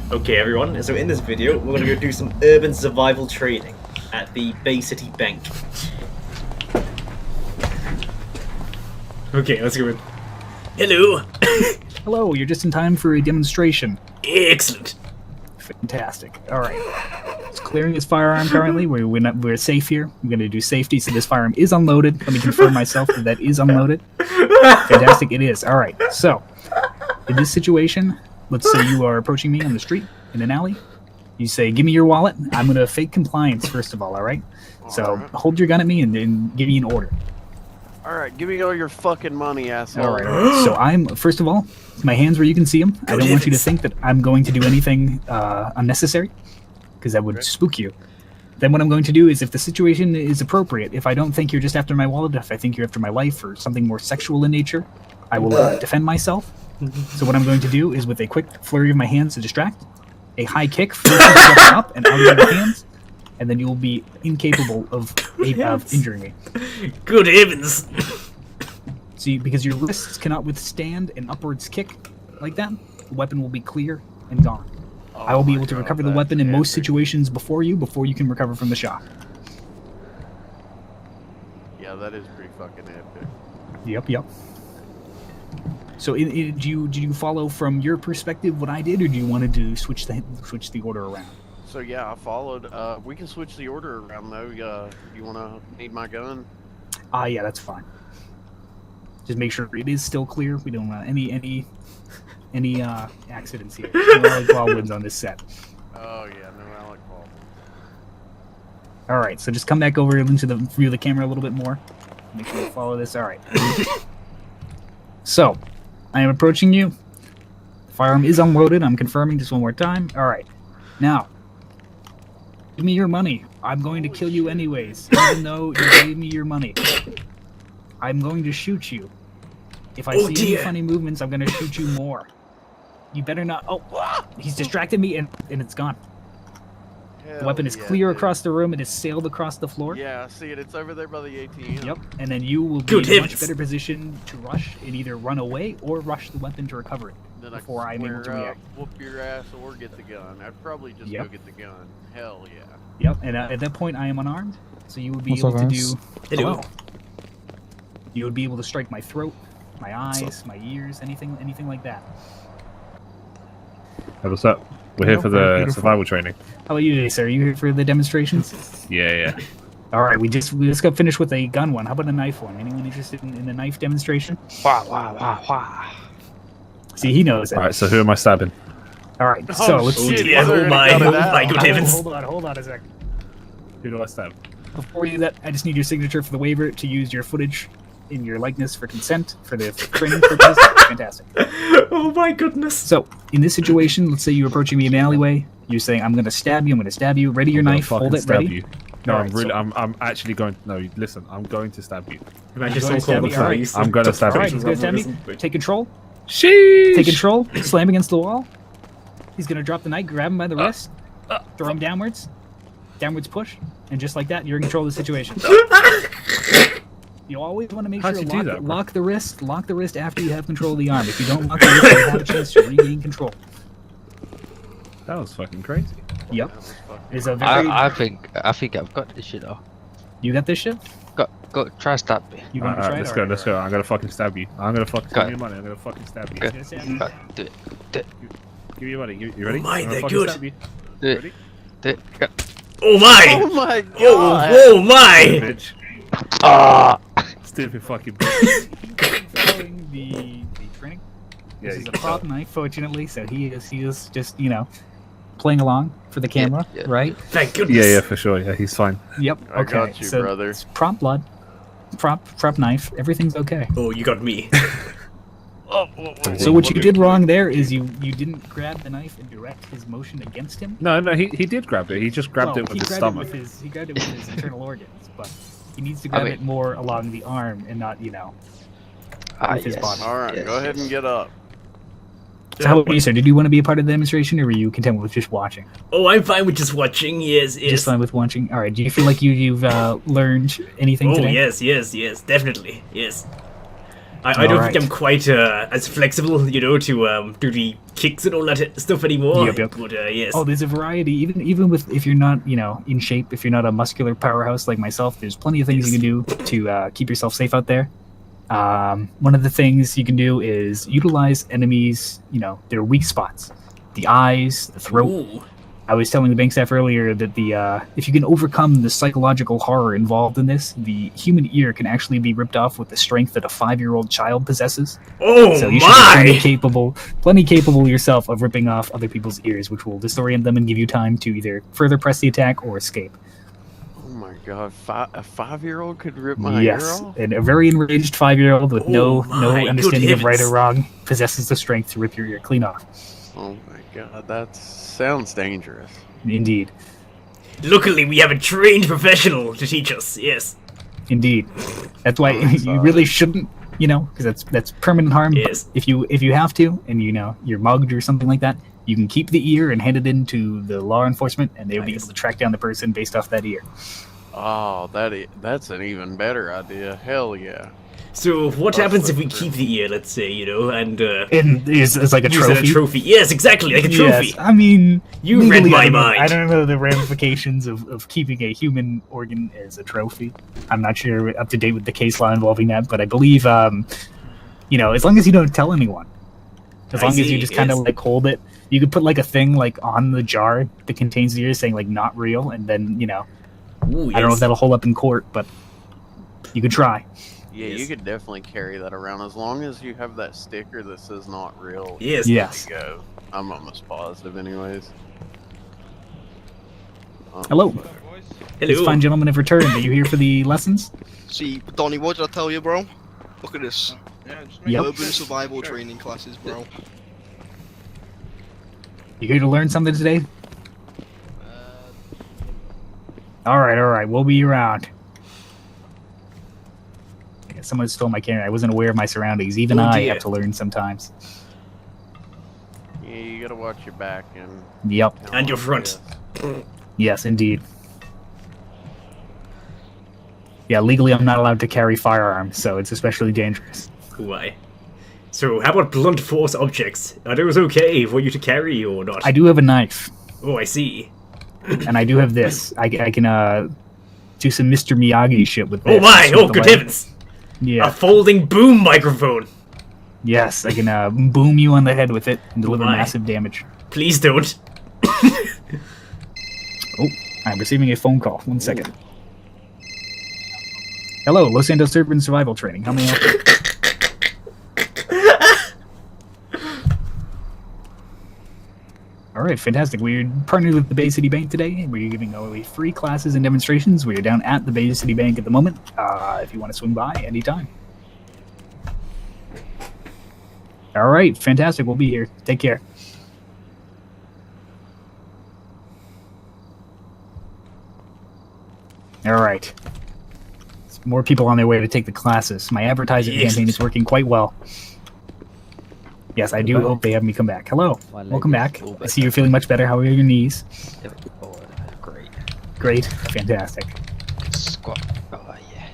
Okay, everyone, so in this video, we're going to go do some urban survival training at the Bay City Bank. Okay, let's go in. Hello! Hello, you're just in time for a demonstration. Excellent! Fantastic. Alright. It's clearing his firearm currently. We're safe here. I'm going to do safety, so this firearm is unloaded. Let me confirm myself that is unloaded. Fantastic, it is. Alright, so, in this situation, let's say you are approaching me on the street, in an alley. You say, give me your wallet. I'm going to fake compliance, first of all, alright? So, hold your gun at me and give me an order. Alright, give me all your fucking money, asshole. Alright, so I'm, first of all, my hands where you can see them. I don't want you to think that I'm going to do anything unnecessary, because that would spook you. Then what I'm going to do is, if the situation is appropriate, if I don't think you're just after my wallet, if I think you're after my life or something more sexual in nature, I will defend myself. So what I'm going to do is, with a quick flurry of my hands to distract, a high kick, up and out of your hands, and then you will be incapable of injuring me. Good heavens! See, because your wrists cannot withstand an upwards kick like that, the weapon will be clear and gone. Oh I will be able to recover the weapon in most situations before you can recover from the shock. Yeah, that is pretty fucking epic. Yep. So, do you follow from your perspective what I did, or do you want to switch the order around? So yeah, I followed. We can switch the order around though. You need my gun? Yeah, that's fine. Just make sure it is still clear. We don't want any accidents here. No Alec Baldwin's on this set. Oh yeah, no Alec Baldwin. All right, so just come back over into the view of the camera a little bit more. Make sure you follow this. All right. So, I am approaching you. The firearm is unloaded. I'm confirming just one more time. All right. Now, give me your money. I'm going to kill you anyways, even though you gave me your money. I'm going to shoot you. If I see any funny movements, I'm going to shoot you more. You better not... Oh, he's distracted me, and it's gone. The weapon is clear across the room. It has sailed across the floor. Yeah, I see it. It's over there by the ATM. Yep, and then you will be in a much better position to rush and either run away or rush the weapon to recover it then before I'm able to react. Whoop your ass or get the gun. I'd probably just go get the gun. Hell yeah. Yep, and at that point I am unarmed, so you would be able to do... Hello. You would be able to strike my throat, my eyes, my ears, anything like that. Hey, what's up? We're here for the survival training. How about you today, sir? Are you here for the demonstrations? Yeah. All right, we just got finished with a gun one. How about a knife one? Anyone interested in the knife demonstration? Wah. See, he knows it. All right, so who am I stabbing? All right, so let's see. Oh my good heavens. Hold on a second. Who do I stab? Before you do that, I just need your signature for the waiver to use your footage in your likeness for consent for the training purposes. Fantastic. Oh my goodness. So, in this situation, let's say you're approaching me in an alleyway. You're saying, I'm going to stab you. Ready your knife. Hold it. Ready. You. No, right, I'm actually going... No, listen. I'm going to stab you. I'm going to stab you. I'm going to stab you. All right, he's going to stab me. Take control. Sheesh. Take control. Slam against the wall. He's going to drop the knife, grab him by the wrist, throw him downwards. Downwards push. And just like that, you're in control of the situation. You always want to make sure to lock the wrist after you have control of the arm. If you don't lock the wrist, you have a chance to regain control. That was fucking crazy. Yep. It's a very... I think I've got this shit though. You got this shit? Go try stab me. You want to try it? Let's go. I'm gonna fucking stab you. I'm gonna fucking give you money. I'm gonna fucking stab you. Do it. Give me your money. You ready? Oh my, they're good. Do it. Oh my! Oh my god! Oh my! Bitch. Stupid fucking bitch. Following the training. Yeah, this is a prop knife, fortunately, so he is just, playing along for the camera, right? Thank goodness. Yeah, for sure. Yeah, he's fine. Yep. I got you, brother. It's prop blood, prop knife. Everything's okay. Oh, you got me. So what you did wrong there is you didn't grab the knife and direct his motion against him. No, he did grab it. He just grabbed it with his stomach. He grabbed it with his internal organs, but he needs to grab it more along the arm and not, with his body. All right, go ahead and get up. So how about you, sir? Did you want to be a part of the demonstration, or were you content with just watching? Oh, I'm fine with just watching. Yes. Just fine with watching. All right. Do you feel like you've learned anything today? Oh, yes, definitely, yes. I don't Alright. think I'm quite as flexible, you know, to do the kicks and all that stuff anymore. Yep. But yes. Oh, there's a variety. Even with if you're not, in shape, if you're not a muscular powerhouse like myself, there's plenty of things you can do to keep yourself safe out there. One of the things you can do is utilize enemies, their weak spots, the eyes, the throat. Ooh. I was telling the bank staff earlier that if you can overcome the psychological horror involved in this, the human ear can actually be ripped off with the strength that a 5-year-old child possesses. Oh So you should be plenty capable yourself of ripping off other people's ears, which will disorient them and give you time to either further press the attack or escape. Oh my god, a 5-year-old could rip my ear off? And a very enraged 5-year-old with no my understanding good of right or heavens. wrong possesses the strength to rip your ear clean off. Oh my god, that sounds dangerous. Indeed. Luckily, we have a trained professional to teach us. Yes. Indeed. That's why I'm you sorry. really shouldn't, because that's permanent harm. Yes. But if you have to, and you're mugged or something like that, you can keep the ear and hand it in to the law enforcement, and they'll be Nice. able to track down the person based off that ear. Oh, that's an even better idea. Hell yeah. So what That's happens if what we keep the ear, let's say, and And it's like a use it as trophy. a trophy? Yes, exactly, like a trophy. Yes, I mean, You read legally, my I don't know- mind. I don't know the ramifications of keeping a human organ as a trophy. I'm not sure up to date with the case law involving that, but I believe, as long as you don't tell anyone, as I long as see, you just kind of yes. like hold it, you could put like a thing like on the jar that contains the ear saying like not real, and then Ooh, I don't know if yes. that'll hold up in court, but you could try. Yeah, Yes. you could definitely carry that around as long as you have that sticker that says not real. Yes. Yes. There you go. I'm almost positive, anyways. Hello, these Hello. fine gentlemen have returned. Are you here for the lessons? See, Donnie, what did I tell you, bro? Look at this. Yep. Urban survival training classes, bro. You here to learn something today? All right. We'll be around. Yeah, someone stole my camera. I wasn't aware of my surroundings. Even Oh, I dear. have to learn sometimes. Yeah, you gotta watch your back and. Yep. And your front. Yes, indeed. Yeah, legally I'm not allowed to carry firearms, so it's especially dangerous. Why? So how about blunt force objects? Are those okay for you to carry or not? I do have a knife, Oh, I see. and I do have this. I can do some Mr. Miyagi shit with this. Oh my! Oh, With the good light. heavens! A Yeah. folding boom microphone. Yes, I can boom you on the head with it and deliver my. massive damage. Please don't. Oh, I'm receiving a phone call. 1 second. Hello, Los Santos Urban Survival Training. How may I help you? All right, fantastic. We're partnered with the Bay City Bank today. We're giving away free classes and demonstrations. We're down at the Bay City Bank at the moment. If you want to swing by anytime. All right, fantastic. We'll be here. Take care. All right. More people on their way to take the classes. My advertising Yes. campaign is working quite well. Yes, I do hope they have me come back. Hello. My leg Welcome is back. all I see you're feeling much better. How are your knees? Oh, great. Great. Fantastic. Squat. Oh, yeah.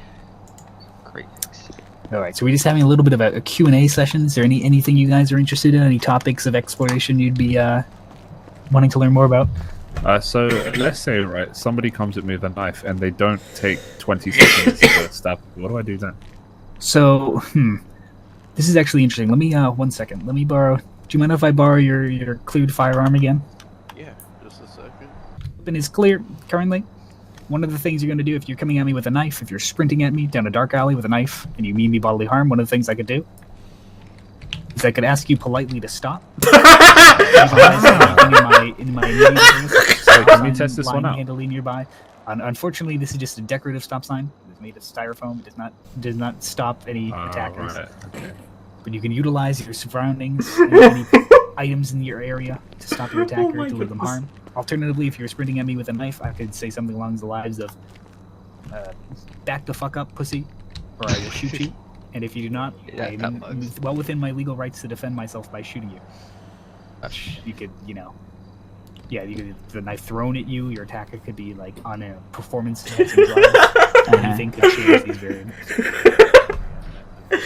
Great. All right, so we're just having a little bit of a Q&A session. Is there anything you guys are interested in? Any topics of exploration you'd be wanting to learn more about? So let's say, right, somebody comes at me with a knife and they don't take 20 seconds to stab. What do I do then? So, this is actually interesting. Let me, 1 second. Let me borrow... Do you mind if I borrow your cleared firearm again? Yeah, just a second. Weapon is clear currently. One of the things you're going to do if you're coming at me with a knife, if you're sprinting at me down a dark alley with a knife and you mean me bodily harm, one of the things I could do is I could ask you politely to stop. in my immediate So can we test this one out? handily nearby. Unfortunately, this is just a decorative stop sign. It's made of styrofoam. It does not stop any attackers. Right. Okay. But you can utilize your surroundings and any items in your area to stop your attacker, my to do them goodness. harm. Alternatively, if you're sprinting at me with a knife, I could say something along the lines of, back the fuck up, pussy, or I will shoot you. And if you do not, Yeah, I that am works. well within my legal rights to defend myself by shooting you. Gosh. You could, you could the knife thrown at you. Your attacker could be like on a performance enhancing drug. Anything could change these variables.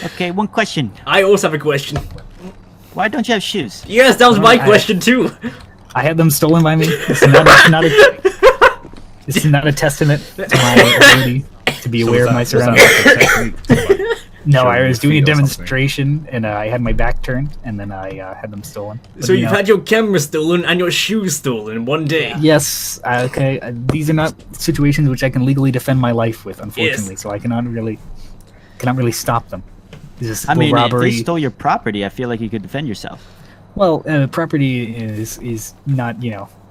Okay, one question. I also have a question. Why don't you have shoes? Yes, that was my question too. I had them stolen by me. This is not a testament to my ability to be aware of my surroundings. No, I was doing a demonstration, and I had my back turned, and then I had them stolen. But, So you've had your camera stolen and your shoes stolen in one day. Yes, okay. These are not situations which I can legally defend my life with, unfortunately. Yes. So I cannot really stop them. This is I mean, robbery. if they stole your property, I feel like you could defend yourself. Well, property is not,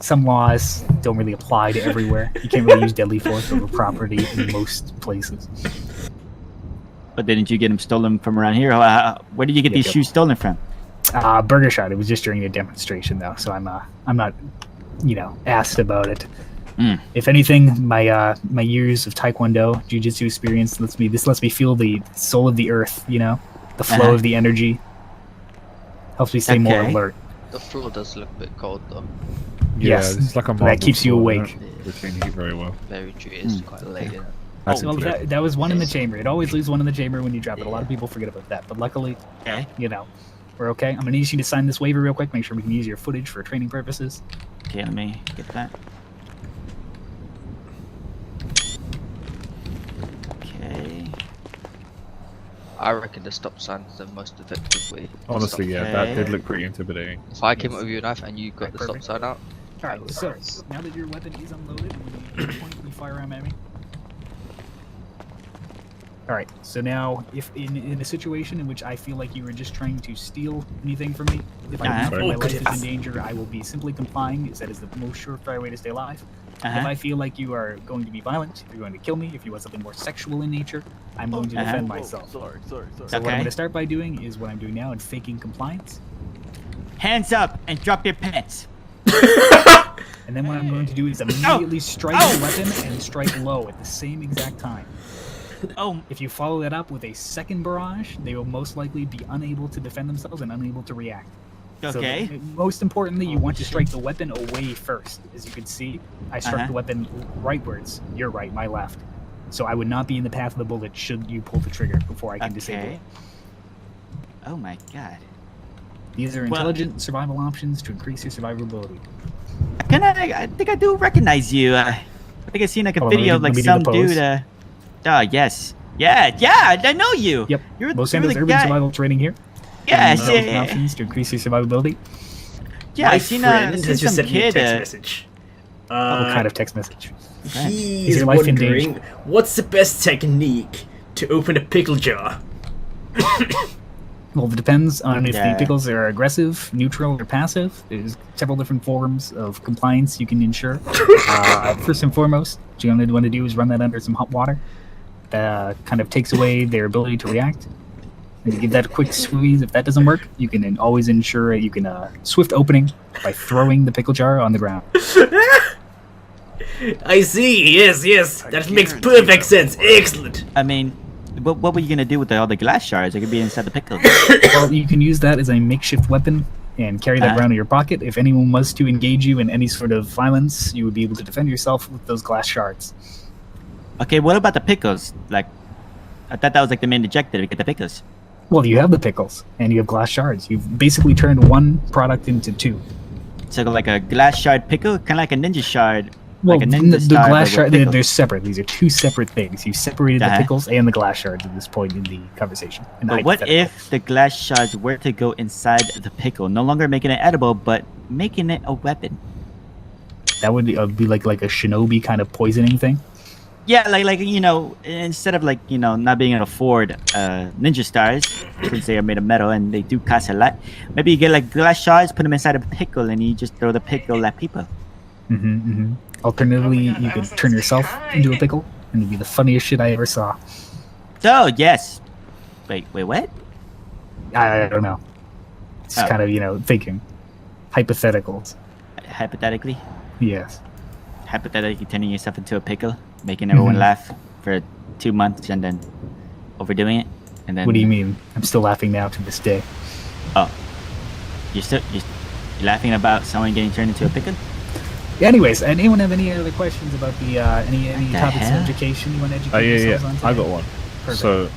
some laws don't really apply to everywhere. You can't really use deadly force over property in most places. But didn't you get them stolen from around here? Where did you get these shoes stolen from? Burger Shot. It was just during a demonstration, though, so I'm not, asked about it. If anything, my years of Taekwondo, Jiu-Jitsu experience lets me feel the soul of the earth. The flow of the energy. Helps me stay more alert. The floor does look a bit cold though. Yeah, Yes, it's like a that keeps you marble awake. floor, don't retain heat very well. Very true. It's quite late. Isn't it? That's Well, included. that was one in the chamber. It always leaves one in the chamber when you drop it. A lot of people forget about that, but luckily, we're okay. I'm gonna need you to sign this waiver real quick. Make sure we can use your footage for training purposes. Okay, let me get that. Okay. I reckon the stop sign is the most effective way. to Honestly, stop. yeah, that did look pretty intimidating. If I came up with your knife and you got the stop sign out, All right. So now that your weapon is unloaded, when you point the firearm at me. All right. So now, if in a situation in which I feel like you were just trying to steal anything from me, if I feel my life is in danger, I will be simply complying. That is the most surefire way to stay alive. If I feel like you are going to be violent, if you're going to kill me, if you want something more sexual in nature, I'm going to defend myself. Sorry. So what I'm going to start by doing is what I'm doing now and faking compliance. Hands up and drop your pants. And then what I'm going to do is immediately strike the weapon and strike low at the same exact time. If you follow that up with a second barrage, they will most likely be unable to defend themselves and unable to react. Okay. So most importantly, you want to strike the weapon away first. As you can see, I struck the weapon rightwards. Your right, my left. So I would not be in the path of the bullet should you pull the trigger before I can disable it. Oh my god. These are intelligent survival options to increase your survivability. I think I do recognize you. I think I've seen like a Hold on, video of let like me do some the pose. dude. Yes. Yeah, I know you. Yep. You're Los you're Santos the urban guy. survival training here. Yes, Intelligent yeah. options to increase your survivability. Yeah, My I've seen friend seen has just some sent me a kid. text message. What kind of text message? He Is is your life in wondering danger? what's the best technique to open a pickle jar. Well, it depends on if the Yeah. pickles are aggressive, neutral, or passive. There's several different forms of compliance you can ensure. First and foremost, what you're going to want to do is run that under some hot water. That kind of takes away their ability to react. And you give that a quick squeeze. If that doesn't work, you can always ensure you can swift opening by throwing the pickle jar on the ground. I see. Yes. That makes perfect sense. Excellent. I mean, what were you gonna do with all the glass shards? They could be inside the pickle. Well, you can use that as a makeshift weapon and carry that around in your pocket. If anyone was to engage you in any sort of violence, you would be able to defend yourself with those glass shards. Okay, what about the pickles? Like, I thought that was like the main objective to get the pickles. Well, you have the pickles, and you have glass shards. You've basically turned one product into two. So like a glass shard pickle, kind of like a ninja shard. Well, like a ninja the star, glass but shard, with pickles. they're separate. These are two separate things. You've separated the Uh-huh. pickles and the glass shards at this point in the conversation. in the But what hypothetical. if the glass shards were to go inside the pickle, no longer making it edible, but making it a weapon? That would be like a shinobi kind of poisoning thing? Yeah, like instead of not being able to afford ninja stars, since they are made of metal and they do cost a lot, maybe you get like glass shards, put them inside a pickle, and you just throw the pickle at people. Alternatively, you could turn yourself into a pickle, and it'd be the funniest shit I ever saw. So yes. Wait, what? I don't know. It's Oh. kind of, thinking. Hypotheticals. Hypothetically, Yes. turning yourself into a pickle, making everyone Mhm. laugh for 2 months, and then overdoing it, and then What do you mean? I'm still laughing now to this day. Oh, you're laughing about someone getting turned into a pickle? Anyways, anyone have any other questions about the any the topics hell? of education you want to educate Yeah. yourselves on today? I got one. Perfect. So